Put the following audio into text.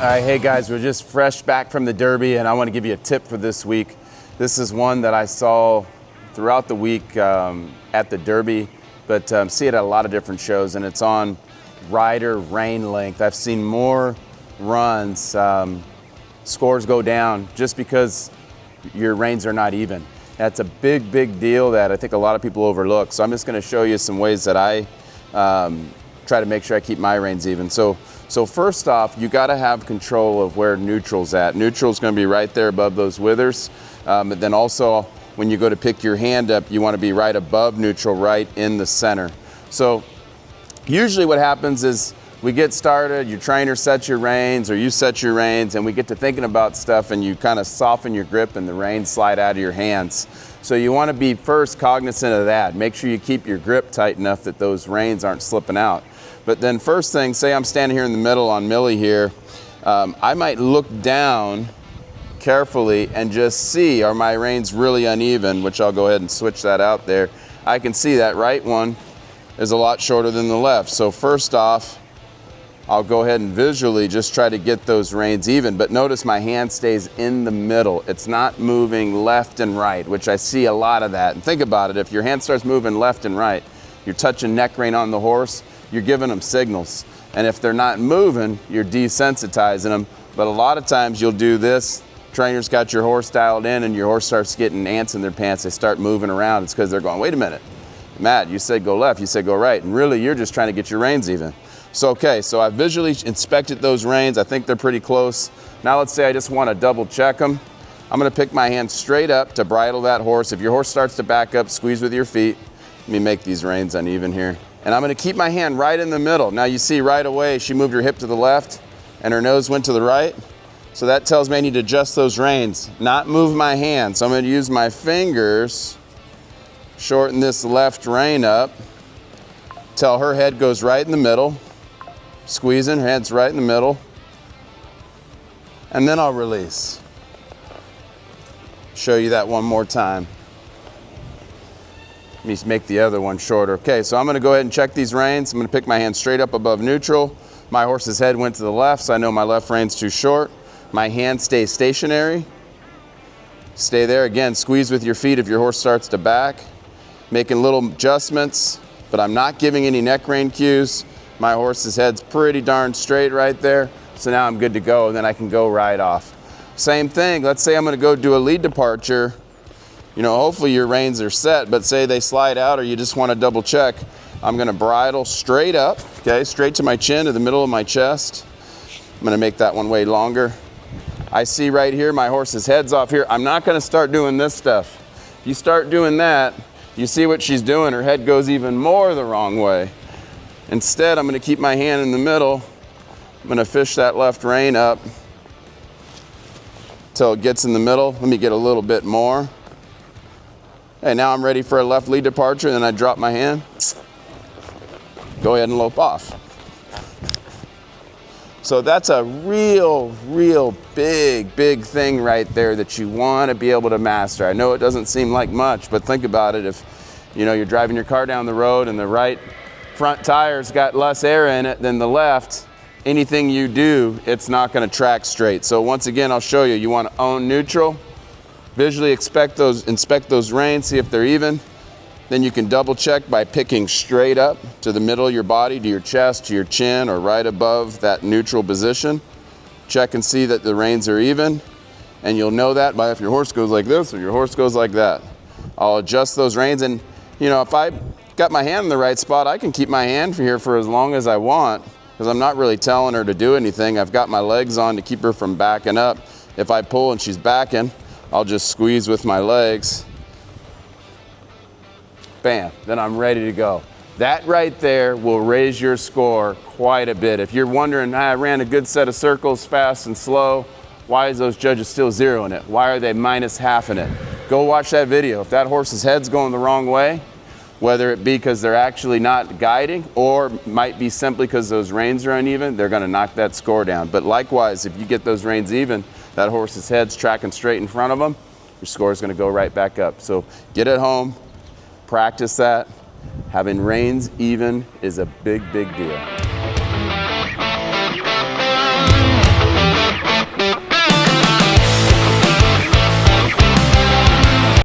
All right, hey guys, we're just fresh back from the Derby, and I want to give you a tip for this week. This is one that I saw throughout the week at the Derby, but see it at a lot of different shows, and it's on rider rein length. I've seen more runs, scores go down just because your reins are not even. That's a big, big deal that I think a lot of people overlook. So I'm just going to show you some ways that I try to make sure I keep my reins even. So first off, you got to have control of where neutral's at. Neutral's going to be right there above those withers. But then also, when you go to pick your hand up, you want to be right above neutral, right in the center. So usually what happens is we get started, your trainer sets your reins or you set your reins, and we get to thinking about stuff and you kind of soften your grip and the reins slide out of your hands. So you want to be first cognizant of that. Make sure you keep your grip tight enough that those reins aren't slipping out. But then first thing, say I'm standing here in the middle on Millie here, I might look down carefully and just see, are my reins really uneven, which I'll go ahead and switch that out there. I can see that right one is a lot shorter than the left. So first off, I'll go ahead and visually just try to get those reins even, but notice my hand stays in the middle. It's not moving left and right, which I see a lot of that. And think about it, if your hand starts moving left and right, you're touching neck rein on the horse, you're giving them signals. And if they're not moving, you're desensitizing them. But a lot of times you'll do this, trainer's got your horse dialed in and your horse starts getting ants in their pants, they start moving around. It's because they're going, wait a minute, Matt, you said go left, you said go right. And really you're just trying to get your reins even. So okay, so I visually inspected those reins. I think they're pretty close. Now let's say I just want to double check them. I'm going to pick my hand straight up to bridle that horse. If your horse starts to back up, squeeze with your feet. Let me make these reins uneven here. And I'm going to keep my hand right in the middle. Now you see right away she moved her hip to the left and her nose went to the right. So that tells me I need to adjust those reins, not move my hand. So I'm going to use my fingers, shorten this left rein up till her head goes right in the middle. Squeezing, her head's right in the middle. And then I'll release. Show you that one more time. Let me make the other one shorter. Okay, so I'm going to go ahead and check these reins. I'm going to pick my hand straight up above neutral. My horse's head went to the left, so I know my left rein's too short. My hand stays stationary. Stay there. Again, squeeze with your feet if your horse starts to back. Making little adjustments, but I'm not giving any neck rein cues. My horse's head's pretty darn straight right there. So now I'm good to go, and then I can go right off. Same thing, let's say I'm going to go do a lead departure. You know, hopefully your reins are set, but say they slide out or you just want to double check. I'm going to bridle straight up, okay, straight to my chin, to the middle of my chest. I'm going to make that one way longer. I see right here my horse's head's off here. I'm not going to start doing this stuff. If you start doing that, you see what she's doing. Her head goes even more the wrong way. Instead, I'm going to keep my hand in the middle. I'm going to fish that left rein up till it gets in the middle. Let me get a little bit more. Okay, now I'm ready for a left lead departure, and then I drop my hand. Go ahead and lope off. So that's a real big thing right there that you want to be able to master. I know it doesn't seem like much, but think about it. If you know you're driving your car down the road and the right front tire's got less air in it than the left, anything you do, it's not going to track straight. So once again, I'll show you. You want to own neutral. Visually inspect those reins, see if they're even. Then you can double check by picking straight up to the middle of your body, to your chest, to your chin, or right above that neutral position. Check and see that the reins are even. And you'll know that by if your horse goes like this or your horse goes like that. I'll adjust those reins, and you know, if I got my hand in the right spot, I can keep my hand here for as long as I want because I'm not really telling her to do anything. I've got my legs on to keep her from backing up. If I pull and she's backing, I'll just squeeze with my legs. Bam, then I'm ready to go. That right there will raise your score quite a bit. If you're wondering, I ran a good set of circles, fast and slow, why is those judges still zeroing it? Why are they minus half in it? Go watch that video. If that horse's head's going the wrong way, whether it be because they're actually not guiding or might be simply because those reins are uneven, they're going to knock that score down. But likewise, if you get those reins even, that horse's head's tracking straight in front of them, your score is going to go right back up. So get it home, practice that. Having reins even is a big deal.